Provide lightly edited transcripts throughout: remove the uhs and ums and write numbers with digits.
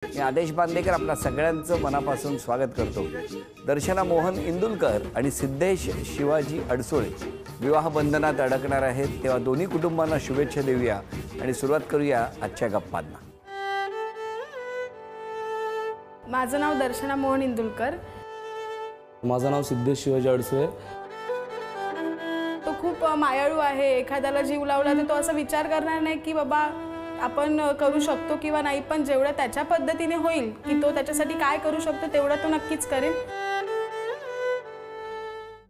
मी आदेश बांदेकर आपल्या सगळ्यांचं मनापासून स्वागत करतो। दर्शना मोहन इंदुलकर आणि सिद्धेश शिवाजी अडसोळे विवाह बंधनात अडकणार आहेत, तेव्हा दोन्ही कुटुंबांना शुभेच्छा देऊया आणि सुरुवात करूया आजच्या गप्पांना। माझं नाव दर्शना मोहन इंदुलकर। माझं नाव सिद्धेश शिवाजी अडसोळे। तो खूप मायाळू आहे, एखाद्याला जीव लावला तर तो असा विचार करणार नाही की बाबा आपण करू शकतो किंवा नाही, पण जेवढं त्याच्या पद्धतीने होईल की तो त्याच्यासाठी काय करू शकतो तेवढं तो नक्कीच करेल।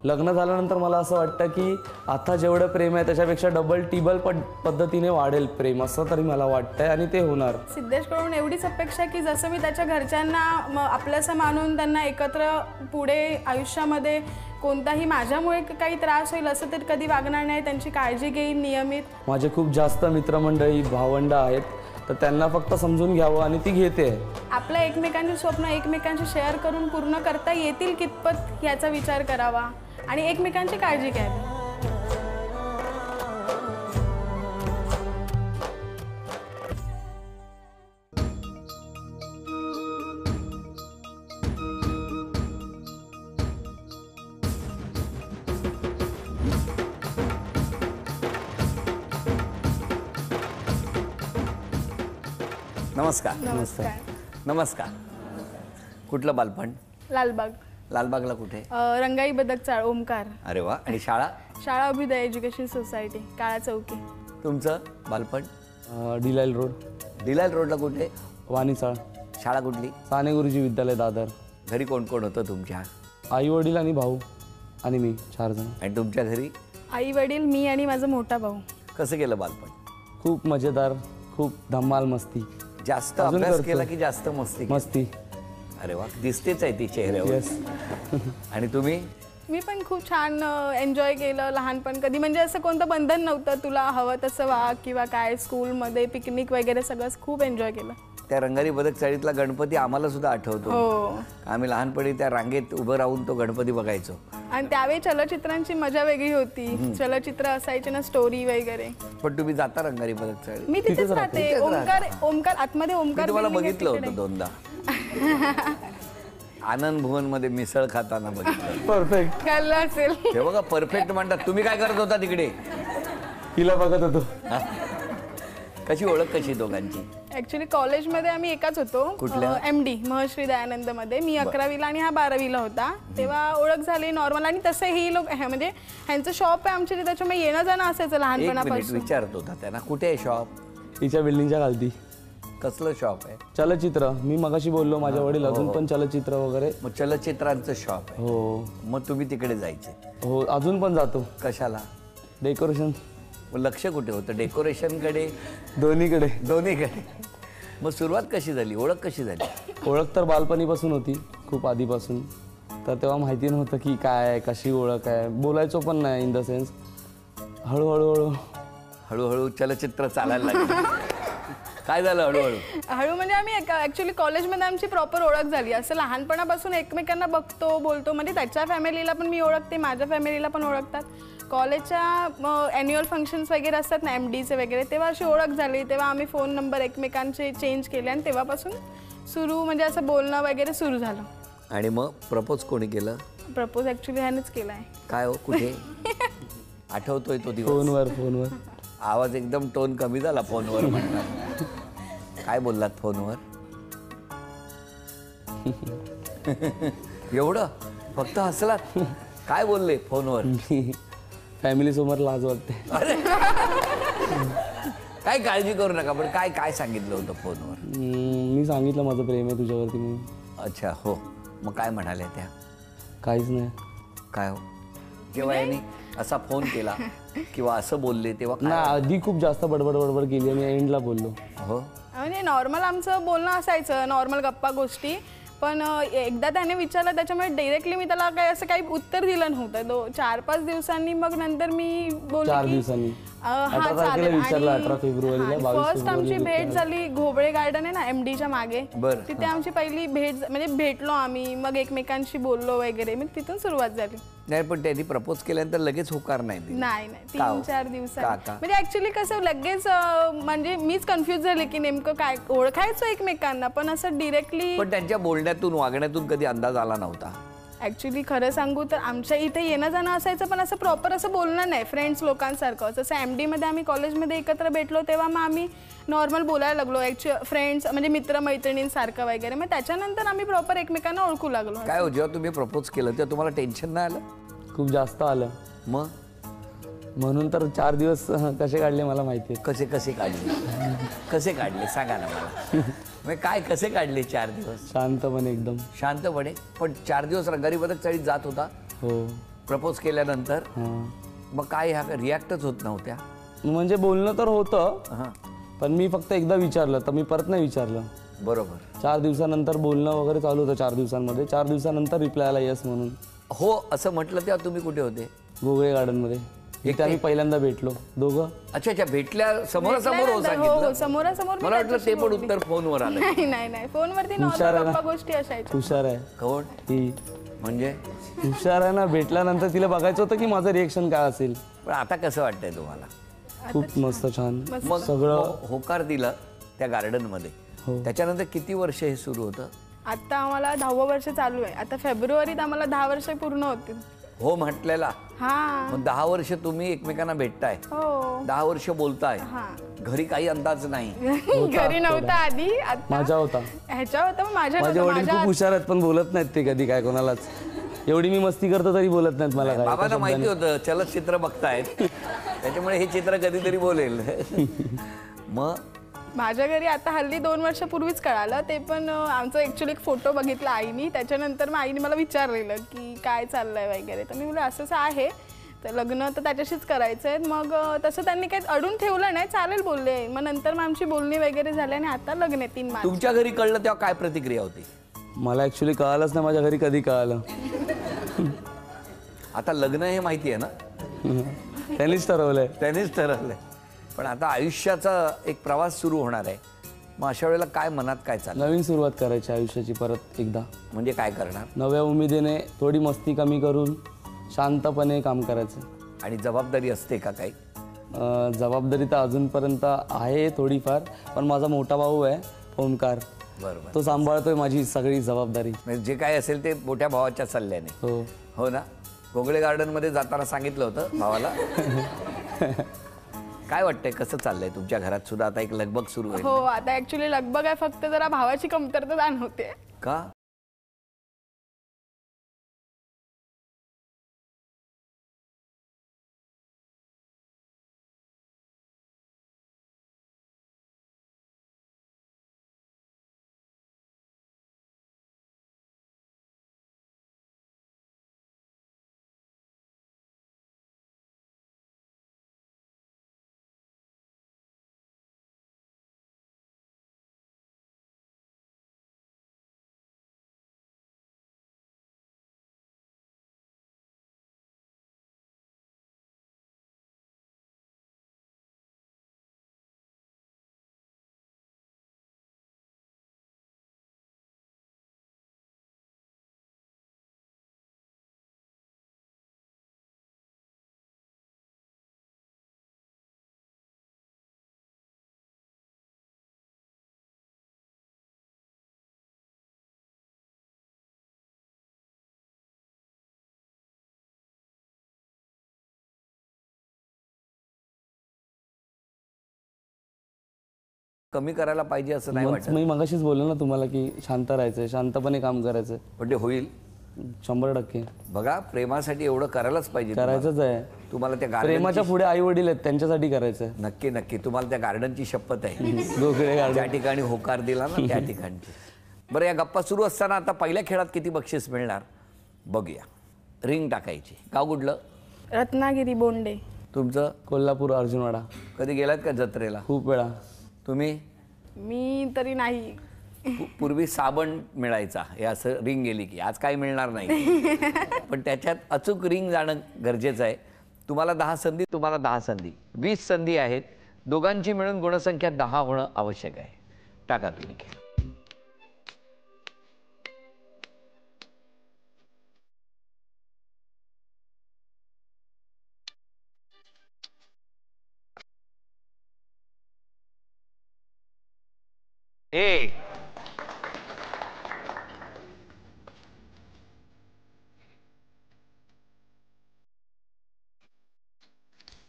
लग्न झाल्यानंतर मला असं वाटतं की आता जेवढं प्रेम आहे त्याच्यापेक्षा डबल टिबल पद्धतीने वाढेल प्रेम, असं तरी मला वाटतंय आणि ते होणार। सिद्धेशकडून एवढीच अपेक्षा की जसं मी त्याच्या घरच्यांना आपलंसं मानून त्यांना एकत्र पुढे आयुष्यामध्ये कोणताही माझ्यामुळे काही त्रास होईल असं तर कधी वागणार नाही, त्यांची काळजी घेईन नियमित। माझे खूप जास्त मित्रमंडळी भावंड आहेत, तर त्यांना फक्त समजून घ्यावं आणि ती घेते। आपल्या एकमेकांची स्वप्न एकमेकांशी शेअर करून पूर्ण करता येतील कितपत याचा विचार करावा आणि एकमेकांची काळजी घ्यावी। नमस्कार। नमस्कार। नमस्कार। कुठलं बालपण? लालबाग। लालबागला कुठे? रंगाई बदक चाळ ओमकार। अरे वा। आणि शाळा? शाळा अभ्युदय एज्युकेशन सोसायटी काळा चौकी। तुमचं बालपण? Delisle road. डिलाईल रोडला कुठे? वाणीचाळ। शाळा कुठली? साने गुरुजी विद्यालय दादर। घरी कोण कोण होतं तुमच्या? आई वडील आणि भाऊ आणि मी, 4 जण। आणि तुमच्या घरी? आई वडील, मी आणि माझा मोठा भाऊ। कसं गेलं बालपण? खूप मजेदार, खूप धमाल मस्ती। जास्त अभ्यास केला की जास्त मस्ती? मस्ती। अरे वा, दिसतेच आहे ती चेहऱ्यावर। यस। आणि तुम्ही? मी पण खूप छान एन्जॉय केलं लहानपण। कधी म्हणजे असं कोणतं बंधन नव्हतं, तुला हवं तसं वाग किंवा काय, स्कूलमध्ये पिकनिक वगैरे सगळंच खूप एन्जॉय केलं। त्या रंगारी बदक चाळीतला गणपती आम्हाला सुद्धा आठवतो। हो, आम्ही लहानपणी त्या रांगेत उभं राहून तो गणपती बघायचो। आणि त्यावेळी चलचित्रांची मजा वेगळी होती, चलचित्र असायचे ना, स्टोरी वगैरे। पण तुम्ही जाता रंगारी बदक चाळीत? मी तिथेच राहते। ओमकार आतमध्ये ओमकार तुम्हाला बघितलं होतं 2दा। आनंद भुवन मध्ये मिसळ खाताना बघितलं। परफेक्ट कळलं असेल हे बघा, परफेक्ट म्हणतात। तुम्ही काय करत होता तिकडे? हिला बघत होतो। कशी ओळख कशी दोघांची? ऍक्च्युली कॉलेजमध्ये आम्ही एकाच होतो। कुठल्या? MD महर्षी दयानंद मध्ये। मी 11वीला आणि हा 12वीला होता, तेव्हा ओळख झाली नॉर्मल। आणि तसं ही लोक म्हणजे ह्यांचं शॉप आहे आमच्या, त्याच्यामुळे येणं जाणं असायचं लहानपणापासून। विचारत होता त्यांना कुठे आहे शॉप? तिच्या बिल्डिंगच्या खालती। कसलं शॉप आहे? चलचित्र। मी मगाशी बोललो माझ्या वडील अजून पण चलचित्र वगैरे। मग चलचित्रांचं शॉप आहे? हो। मग तुम्ही तिकडे जायचे? हो, अजून पण जातो। कशाला? डेकोरेशन। लक्ष कुठे होतं? डेकोरेशनकडे? दोन्हीकडे। दोन्हीकडे। मग सुरुवात कशी झाली, ओळख कशी झाली? ओळख तर बालपणीपासून होती, खूप आधीपासून। तर तेव्हा माहिती नव्हतं की काय कशी ओळख आहे, बोलायचो पण नाही इन द सेन्स। हळूहळू चलचित्र चालायला लागलं। काय झालं हळूहळू? हळू म्हणजे आम्ही ऍक्च्युली कॉलेजमध्ये आमची प्रॉपर ओळख झाली। असं लहानपणापासून एकमेकांना बघतो बोलतो, म्हणजे त्याच्या फॅमिलीला पण मी ओळखते, माझ्या फॅमिलीला पण ओळखतात। कॉलेजच्या ॲन्युअल फंक्शन्स वगैरे असतात ना MDचे वगैरे, तेव्हा अशी ओळख झाली। तेव्हा आम्ही फोन नंबर एकमेकांचे चेंज केले आणि तेव्हापासून सुरू म्हणजे असं बोलणं वगैरे सुरू झालं। आणि मग प्रपोज कोणी केलं? प्रपोज ॲक्च्युली ह्यानेच केला आहे। काय हो, कुठे? आठवतोय तो दिवस? फोनवर। आवाज एकदम टोन कमी झाला फोनवर म्हणतात। काय बोललात फोनवर? एवढं फक्त हसलात? काय बोलले फोनवर? फॅमिली समोर लाज वाटते। अरे काय काळजी करू नका, पण काय काय सांगितलं होतं फोनवर? मी सांगितलं माझं प्रेम आहे तुझ्यावरती म्हणून। अच्छा, हो। मग काय म्हणाल्या त्या? काहीच नाही। काय हो? जेव्हा यांनी असा फोन केला किंवा असं बोलले तेव्हा ना, आधी खूप जास्त बडबड केली आणि एंडला बोललो। हो, म्हणजे नॉर्मल आमचं बोलणं असायचं, नॉर्मल गप्पा गोष्टी। पण एकदा त्याने विचारलं, त्याच्यामुळे डायरेक्टली मी त्याला काही असं काही उत्तर दिलं नव्हतं। 4-5 दिवसांनी मग नंतर मी बोलले 4 दिवसांनी 18 तारखेला विचारलं, 18 फेब्रुवारीला, 22 फर्स्ट आमची भेट झाली घोबळे गार्डन आहे ना MDच्या मागे, बरं. तिथे आमची पहिली भेट म्हणजे भेटलो आम्ही, मग एकमेकांशी बोललो वगैरे, मग तिथून सुरुवात झाली. नाही पण त्यांनी प्रपोज केल्यानंतर लगेच होकार नाही दिला. नाही का हो? 3-4 दिवसात का? म्हणजे ऍक्च्युली कसं लगेच म्हणजे मीच कन्फ्युज झाले की नेमकं काय, ओळखायचं एकमेकांना पण असं डिरेक्टली. पण त्यांच्या बोलण्यातून वागण्यातून कधी अंदाज आला नव्हता. ऍक्च्युली खरं सांगू तर आमच्या इथे येणं जाणं असायचं, पण असं प्रॉपर असं बोलणं नाही फ्रेंड्स लोकांसारखं. जसं MD मध्ये आम्ही कॉलेजमध्ये एकत्र भेटलो तेव्हा मग आम्ही नॉर्मल बोलायला लागलो फ्रेंड्स म्हणजे मित्रमैत्रिणींसारखं वगैरे. मग त्याच्यानंतर आम्ही प्रॉपर एकमेकांना ओळखू लागलो. काय हो, जेव्हा तुम्ही प्रपोज केलं तेव्हा तुम्हाला टेन्शन नाही आलं? खूप जास्त आलं, मग म्हणून तर 4 दिवस कसे काढले मला माहिती आहे. कसे काढले सांगा ना मला. मग काय कसे काढले 4 दिवस? शांतपणे एकदम. शांतपणे. पण 4 दिवस रंगारी पदक चाळीत जात होता हो. प्रपोज केल्यानंतर? हां. मग काय ह्या रिॲक्टच होत नव्हत्या? म्हणजे बोलणं तर होतं, हां पण मी फक्त एकदा विचारलं, तर मी परत नाही विचारलं. बरोबर. 4 दिवसानंतर बोलणं वगैरे चालू होतं. 4 दिवसांमध्ये 4 दिवसानंतर रिप्लाय आला येस म्हणून. हो असं म्हटलं तेव्हा तुम्ही कुठे होते? घोगळे गार्डनमध्ये. इथे आम्ही पहिल्यांदा भेटलो दोघं. अच्छा भेटल्या समोरासमोर हो हो सांगितलं? समोरासमोर. मला वाटलं ते पण उत्तर फोनवर आलं. नाही फोनवरती हुशार आहे नॉर्मल ना. गोष्टी असायच्या. हुशार आहे कोण ती. म्हणजे? हुशार आहे ना. भेटल्यानंतर तिला बघायचं होतं की माझं रिएक्शन काय असेल. पण आता कसं वाटतंय तुम्हाला? खूप मस्त छान मग सगळं. होकार दिला त्या गार्डन मध्ये. हो. त्याच्यानंतर किती वर्ष हे सुरू होतं? आता आम्हाला 10वं वर्ष चालू आहे. आता फेब्रुवारीत आम्हाला 10 वर्ष पूर्ण होतील. हो म्हटलेला. हा. मग 10 वर्ष तुम्ही एकमेकांना भेटताय, हो 10 वर्ष बोलताय. हा. घरी काही अंदाज नाही? घरी नव्हता आधी, आता माझा होता. ह्याच्या होता मग माझ्या माझे नव्हतं. वडील माझ्या खूप हुशार आहेत पण बोलत नाहीत ते कधी काय कोणालाच. एवढी मी मस्ती करतो तरी बोलत नाहीत मला काय. बाबांना माहिती होतं चलचित्र बघतायत त्याच्यामुळे हे चित्र कधीतरी बोलेल. मग माझ्या घरी आता हल्ली 2 वर्षापूर्वीच कळालं. ते पण आमचं ऍक्च्युली एक फोटो बघितला आईनी. त्याच्यानंतर मग आईने मला विचारलेलं की काय चाललंय वगैरे. तर मी बोलले असंच आहे, तर लग्न तर त्याच्याशीच करायचं आहे. मग तसं त्यांनी काही अडून ठेवलं नाही, चालेल बोलले. मग नंतर मग आमची बोलणी वगैरे झाली आणि आता लग्न आहे 3 मार्च. तुमच्या घरी कळलं तेव्हा काय प्रतिक्रिया होती? मला ऍक्च्युली कळालंच नाही माझ्या घरी कधी कळालं. आता लग्न हे माहिती आहे ना? त्यांनीच ठरवलंय. त्यानेच ठरवलंय. पण आता आयुष्याचा एक प्रवास सुरू होणार आहे. मग अशा वेळेला काय मनात काय चाललं? नवीन सुरुवात करायची आयुष्याची परत एकदा. म्हणजे काय करणार? नव्या उमेदीने थोडी मस्ती कमी करून शांतपणे काम करायचं. आणि जबाबदारी असते का काही? जबाबदारी तर अजूनपर्यंत आहे थोडीफार, पण माझा मोठा भाऊ आहे ओंकार, बरोबर. तो सांभाळतोय माझी सगळी जबाबदारी. म्हणजे जे काय असेल ते मोठ्या भावाच्या सल्ल्याने. हो. हो ना? घोगळे गार्डन मध्ये जाताना सांगितलं होतं भावाला. काय वाटतंय कसं चाललंय तुमच्या घरात? सुद्धा आता एक लगबग सुरू आहे. हो आता ऍक्च्युली लगबग आहे, फक्त जरा भावाची कमतरता जाणवते. का? कमी करायला पाहिजे असं नाही वाटत? मी मगाशीच बोललो ना तुम्हाला की शांत राहायचंय, शांतपणे काम करायचंय. पण ते होईल 100%. बघा. प्रेमासाठी एवढं करायलाच पाहिजे. करायचंच आहे. तुम्हाला त्या गार्डन प्रेमाच्या पुढे आई वडील आहेत, त्यांच्यासाठी करायचंय. नक्की नक्की तुम्हाला त्या गार्डनची शपथ आहे. घोगळे ज्या गार्डन. ठिकाणी होकार दिला ना त्या ठिकाणची. बरं या गप्पा सुरू असताना आता पहिल्या खेळात किती बक्षीस मिळणार बघूया. रिंग टाकायची. गाव कुठलं? रत्नागिरी बोंडे. तुमचं? कोल्हापूर अर्जुनवाडा. कधी गेलात का जत्रेला? खूप वेळा. तुम्ही? मी तरी नाही. पूर्वी साबण मिळायचा, हे असं रिंग गेली की. आज काय मिळणार नाही पण त्याच्यात अचूक रिंग जाणं गरजेचं आहे. तुम्हाला 10 संधी, तुम्हाला 10 संधी, 20 संधी आहेत. दोघांची मिळून गुणसंख्या 10 होणं आवश्यक आहे. टाका तुम्ही. एक,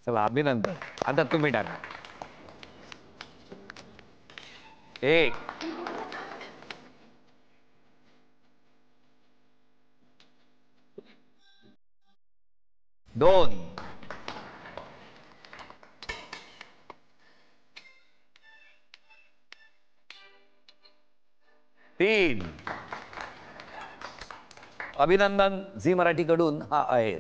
चला अभिनंदन. आता तुम्ही टाका. 1, 2, 3. अभिनंदन. झी मराठीकडून हा आहे.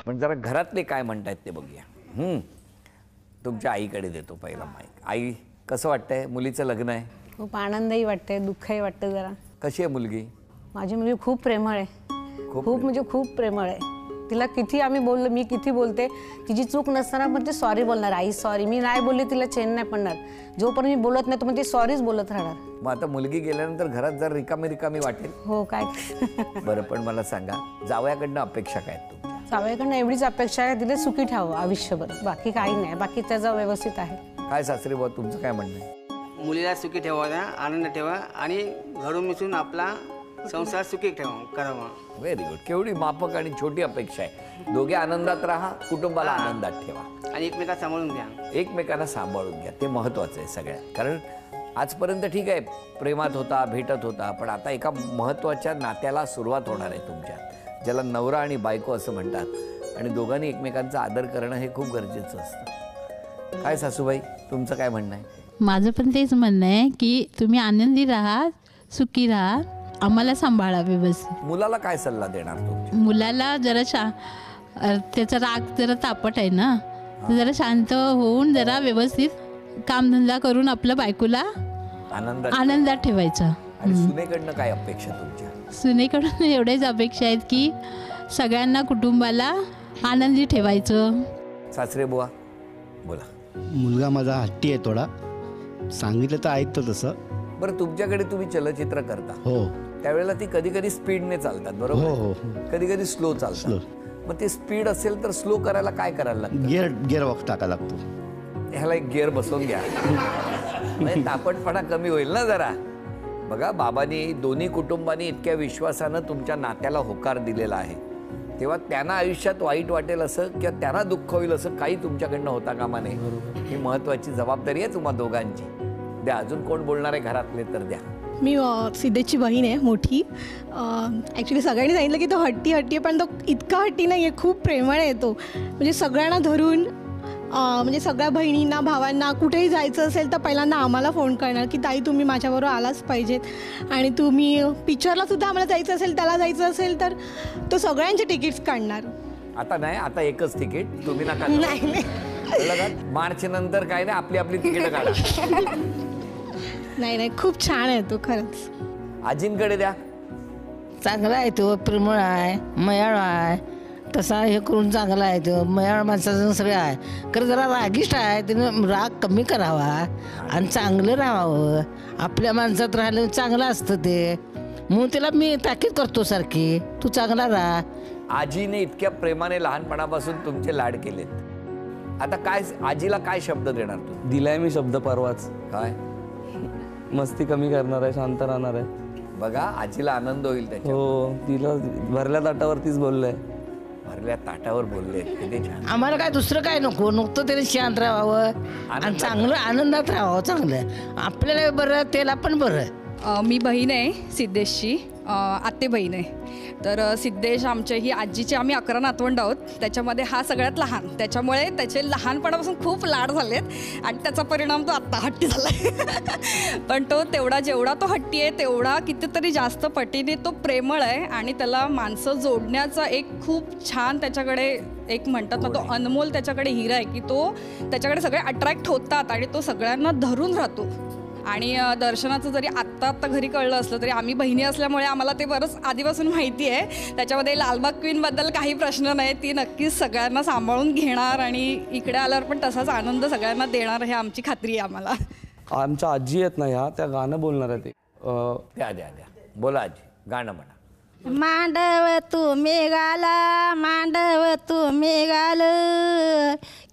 पण जरा घरातले काय म्हणतायत ते बघूया. तुमच्या आईकडे देतो पहिला माईक. आई, कसं वाटतंय? मुलीचं लग्न आहे. खूप आनंदही वाटते, दुःखही वाटतं जरा. कशी आहे मुलगी? माझी मुलगी खूप प्रेमळ आहे. खूप म्हणजे खूप प्रेमळ आहे. तिला किती आम्ही बोललो, मी किती बोलते, तिची चूक नसताना पण ते सॉरी बोलणार. आई सॉरी. मी नाही बोलली तिला चैन नाही पडणार. जोपर्यंत मी बोलत नाही तो ती सॉरीच बोलत राहणार. मग आता मुलगी गेल्यानंतर घरात जर रिकामी रिकामी वाटेल. हो काय. बरं, पण मला सांगा, जावयाकडनं अपेक्षा काय आहेत तुमच्या? जावयाकडनं एवढीच अपेक्षा आहे, तिला सुखी ठेवावं आयुष्यभर. बाकी काही नाही. बाकी त्याचं व्यवस्थित आहे. काय सासरे भाऊ, तुमचं काय म्हणणं आहे? मुलीला सुखी ठेवावा, आनंद ठेवा आणि घरून मिसळून आपला संसार सुखी करावा. Very good. केवढी माफक आणि छोटी अपेक्षा आहे. दोघे आनंदात राहा, कुटुंबाला आनंदात ठेवा आणि एकमेकांना सांभाळून घ्या. एकमेकांना सांभाळून घ्या. ते महत्वाचं आहे सगळ्यात. कारण आजपर्यंत ठीक आहे, प्रेमात होता, भेटत होता, पण आता एका महत्वाच्या नात्याला सुरुवात होणार आहे तुमच्यात, ज्याला नवरा आणि बायको असं म्हणतात. आणि दोघांनी एकमेकांचा आदर करणं हे खूप गरजेचं असतं. काय सासूबाई, तुमचं काय म्हणणं आहे? माझं पण तेच म्हणणं आहे की तुम्ही आनंदी राहा, सुखी राहा, आम्हाला सांभाळा व्यवस्थित. मुलाला काय सल्ला देणार तुमच्या? मुलाला जरा त्याचा राग जरा तापट आहे ना, तर जरा शांत होऊन जरा व्यवस्थित कामधंदा करून आपल्या बायकोला आनंदात ठेवायचं. आणि सुनेकडनं काय अपेक्षा तुमच्या? सुनेकडून एवढेच अपेक्षा आहेत की सगळ्यांना कुटुंबाला आनंदी ठेवायचं. सासरे बुवा बोला. मुलगा माझा हट्टी आहे थोडा, सांगितलं तर ऐकतं तसं. बरं, तुमच्याकडे तुम्ही चलचित्र करता, हो, त्यावेळेला ती कधी कधी स्पीडने चालतात, बरोबर? हो हो. कधी कधी स्लो चालतात. मग ते स्पीड असेल तर स्लो करायला काय करायला लागतं? गिअर बॉक्स टाकायला लागतो. ह्याला एक गिअर बसवून घ्या, म्हणजे तापटपणा कमी होईल ना जरा. बघा, बाबांनी दोन्ही कुटुंबांनी इतक्या विश्वासानं तुमच्या नात्याला होकार दिलेला आहे, तेव्हा त्यांना आयुष्यात वाईट वाटेल असं किंवा त्यांना दुःख होईल असं काही तुमच्याकडनं होता कामा नये. ही महत्वाची जबाबदारी आहे तुम्हा दोघांची. द्या. अजून कोण बोलणार आहे घरातले तर द्या. मी सिद्धेशची बहीण आहे मोठी. ॲक्च्युली सगळ्यांनी सांगितलं की तो हट्टी आहे, पण तो इतका हट्टी नाही आहे, खूप प्रेमळ आहे तो. म्हणजे सगळ्यांना धरून, म्हणजे सगळ्या बहिणींना, भावांना कुठेही जायचं असेल तर पहिल्यांदा आम्हाला फोन करणार की ताई तुम्ही माझ्याबरोबर आलाच पाहिजेत. आणि तुम्ही पिक्चरला सुद्धा आम्हाला जायचं असेल, त्याला जायचं असेल तर तो सगळ्यांचे तिकीट्स काढणार. आता नाही, आता एकच तिकीट तुम्ही नका. नाही, मार्च नंतर काय नाही, आपली आपली तिकीट काढा. नाही, खूप छान आहे तो खरंच. आजींकडे द्या. चांगला आहे तो, प्रेमळ आहे, मयाळ आहे, तसा हे करून चांगला आहे तो. मयाळ माणसाचं सगळं आहे, खरं जरा रागिष्ट आहे. त्यानं राग कमी करावा आणि चांगलं राहावं. आपल्या माणसात राहिलं चांगलं असतं ते, म्हणून त्याला मी ताकीद करतो सारखी, तू चांगला राहा. आजीने इतक्या प्रेमाने लहानपणापासून तुमचे लाड केलेत, आता काय आजीला काय शब्द देणार तू? दिलाय मी शब्द परवाच. काय? मस्ती कमी करणार आहे, शांत राहणार आहे. बघा, आजीला आनंद होईल त्याच्या. हो, तिला भरल्या ताटावरतीच बोललंय. भरल्या ताटावर बोलले, किती छान. आम्हाला काय दुसरं काय नको, नुकतं त्याने शांत राहावं आणि चांगलं आनंदात राहावं. चांगलं आपल्याला बरं, त्याला पण बरं. मी बहीण आहे सिद्धेशची, आत्ते बहीण आहे. तर सिद्धेश आमच्या ही आजीचे आम्ही 11 नातवंड आहोत, त्याच्यामध्ये हा सगळ्यात लहान, त्याच्यामुळे त्याचे लहानपणापासून खूप लाड झालेत आणि त्याचा परिणाम तो आत्ता हट्टी झाला आहे. पण तो जेवढा तो हट्टी आहे तेवढा कितीतरी जास्त पटीने तो प्रेमळ आहे. आणि त्याला माणसं जोडण्याचा एक खूप छान त्याच्याकडे एक म्हणतात ना, तो अनमोल त्याच्याकडे हिरा आहे की तो त्याच्याकडे सगळे अट्रॅक्ट होतात आणि तो सगळ्यांना धरून राहतो. आणि दर्शनाचं जरी आत्ता घरी कळलं असलं तरी आम्ही बहिणी असल्यामुळे आम्हाला ते बरंच आधीपासून माहिती आहे. त्याच्यामध्ये लालबाग क्वीनबद्दल काही प्रश्न नाही, ती नक्कीच सगळ्यांना सांभाळून घेणार आणि इकडे आल्यावर पण तसाच आनंद सगळ्यांना देणार हे आमची खात्री आहे आम्हाला. आमच्या आजी आहेत ना ह्या, त्या गाणं बोलणार आहे ते. द्या बोला आजी, गाणं म्हणा. मांडव तुम्ही गाला, मांडव तुम्ही गाल,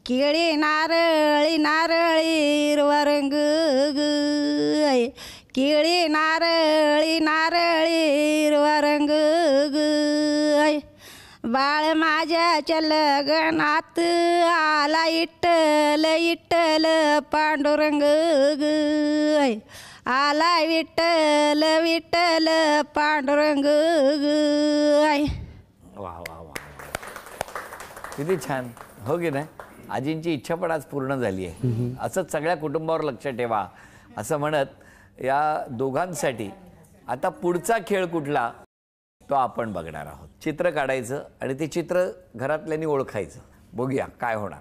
केळी नारळी नारळी रंग ग, केळी नारळी नारळी रंग ग, बाळ माझ्याच्या लग्नात आला इट्टल इट्टल पांडुरंग ग, आला विठ्ठल विठ्ठल पांडुरंग ग. वा वा वा, किती छान, हो की नाही. आजींची इच्छा पण आज पूर्ण झाली आहे. असंच सगळ्या कुटुंबावर लक्ष ठेवा असं म्हणत या दोघांसाठी आता पुढचा खेळ कुठला तो आपण बघणार आहोत. चित्र काढायचं आणि ते चित्र घरातल्यांनी ओळखायचं. बघूया काय होणार.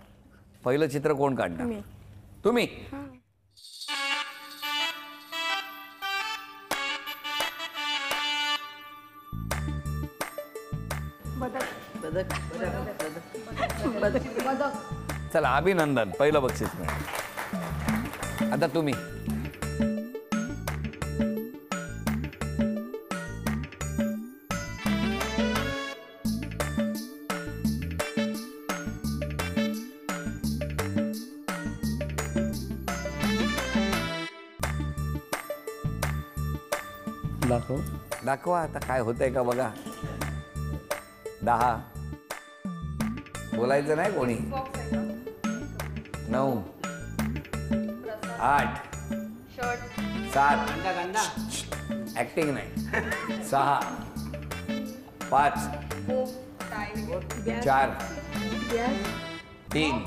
पहिलं चित्र कोण काढणार? तुम्ही. चला, अभिनंदन, पहिलं बक्षीस मिळालं. आता तुम्ही. दाखवा आता काय होतंय का बघा. 10 बोलायचं नाही कोणी. 9 8 7 ऍक्टिंग नाही. 6 5 4 3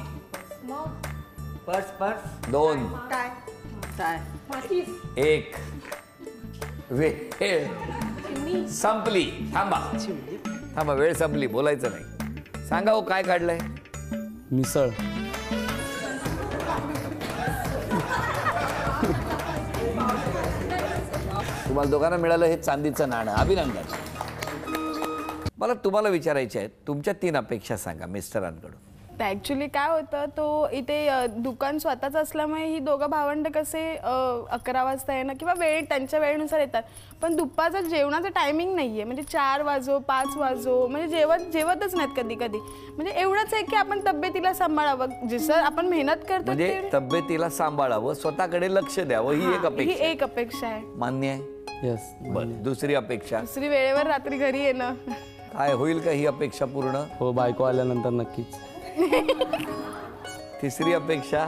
2 1 वेळ संपली. थांबा, वेळ संपली, बोलायचं नाही. सांगा हो काय काढलंय? मिसळ. तुम्हाला दोघांना मिळालं हे चांदीचं नाणं. अभिनंदन. मला तुम्हाला विचारायचे आहेत, तुमच्या 3 अपेक्षा सांगा मिस्टरांकडून. ॲक्च्युली काय होतं, तो इथे दुकान स्वतःच असल्यामुळे ही दोघं भावंड कसे 11 वाजता येणं किंवा त्यांच्या वेळेनुसार येतात. पण दुपारचं जेवणाचं टायमिंग नाही आहे. म्हणजे 4 वाजो 5 वाजो म्हणजे जेवतच नाहीत कधी कधी. म्हणजे एवढंच आहे की आपण तब्येतीला सांभाळावं. जसं आपण मेहनत करतो म्हणजे तब्येतीला सांभाळावं, स्वतःकडे लक्ष द्यावं, ही एक अपेक्षा आहे. मान्य आहे? येस. बरं, दुसरी अपेक्षा? दुसरी वेळेवर रात्री घरी येणं. काय होईल का ही अपेक्षा पूर्ण? हो, बायको आल्यानंतर नक्कीच. तिसरी अपेक्षा?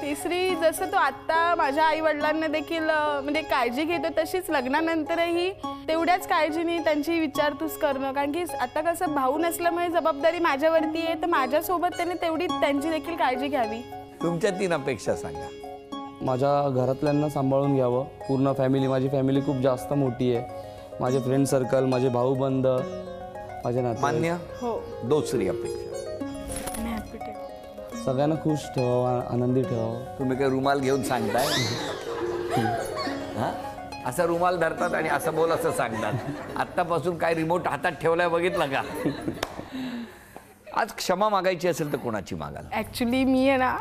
तिसरी, जसं तो आत्ता माझ्या आई वडिलांना देखील म्हणजे काळजी घेतो तशीच लग्नानंतरही तेवढ्याच काळजीने त्यांची विचारपूस करणं. कारण की आता कसं भाऊ नसल्यामुळे जबाबदारी माझ्यावरती आहे, तर माझ्यासोबत त्याने तेवढी त्यांची देखील काळजी घ्यावी. तुमच्या 3 अपेक्षा सांगा. माझ्या घरातल्यांना सांभाळून घ्यावं, पूर्ण फॅमिली. माझी फॅमिली खूप जास्त मोठी आहे. माझे फ्रेंड सर्कल, माझे भाऊबंद, माझे नाते. मान्य? हो. दुसरी अपेक्षा? सगळ्यांना खुश ठेवावं, आनंदी ठेवावं. तुम्ही काय रुमाल घेऊन सांगताय? असा रुमाल धरतात आणि असं बोल असं सांगतात. आत्तापासून काय रिमोट हातात ठेवलाय बघितलं का? आज क्षमा मागायची असेल तर कोणाची मागाल? ॲक्च्युली मी आहे ना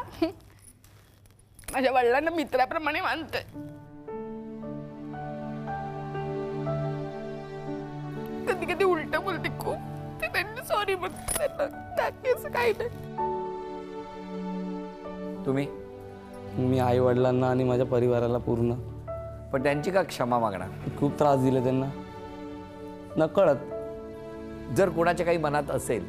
माझ्या वडिलांना मित्राप्रमाणे मानते. कधी कधी उलट बोलते खूप. त्यांनी सॉरी म्हणते, असं काही नाही. तुम्ही? मी आई वडिलांना आणि माझ्या परिवाराला पूर्ण. पण त्यांची का क्षमा मागणार? खूप त्रास दिले त्यांना नकळत. जर कोणाच्या काही मनात असेल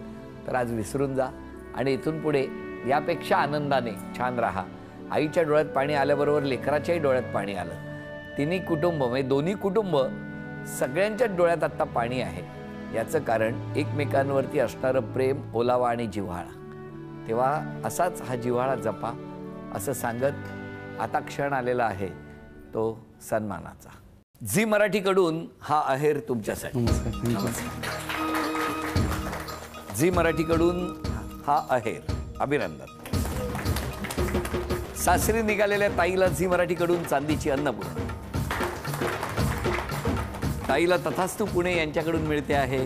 तर आज विसरून जा आणि इथून पुढे यापेक्षा आनंदाने छान राहा. आईच्या डोळ्यात पाणी आल्याबरोबर लेकराच्याही डोळ्यात पाणी आलं. तिन्ही कुटुंब म्हणजे दोन्ही कुटुंब सगळ्यांच्याच डोळ्यात आत्ता पाणी आहे. याचं कारण एकमेकांवरती असणारं प्रेम, ओलावा आणि जिव्हाळा. तेव्हा असाच हा जिव्हाळा जपा असं सांगत आता क्षण आलेला आहे तो सन्मानाचा. झी मराठीकडून हा आहेर तुमच्यासाठी. झी मराठीकडून हा आहेर. अभिनंदन. सासरी निघालेल्या ताईला झी मराठीकडून चांदीची अन्नपूर्णा. ताईला तथास्तु पुणे यांच्याकडून मिळते आहे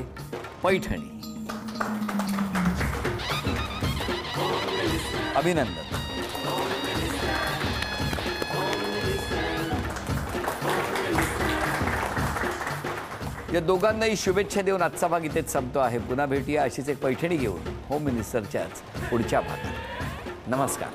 पैठणी. अभिनंदन. या दोघांनाही शुभेच्छा देऊन आजचा भाग इथेच संपतो आहे. पुन्हा भेटूया अशीच एक पैठणी घेऊन होम मिनिस्टरच्याच पुढच्या भागात. नमस्कार.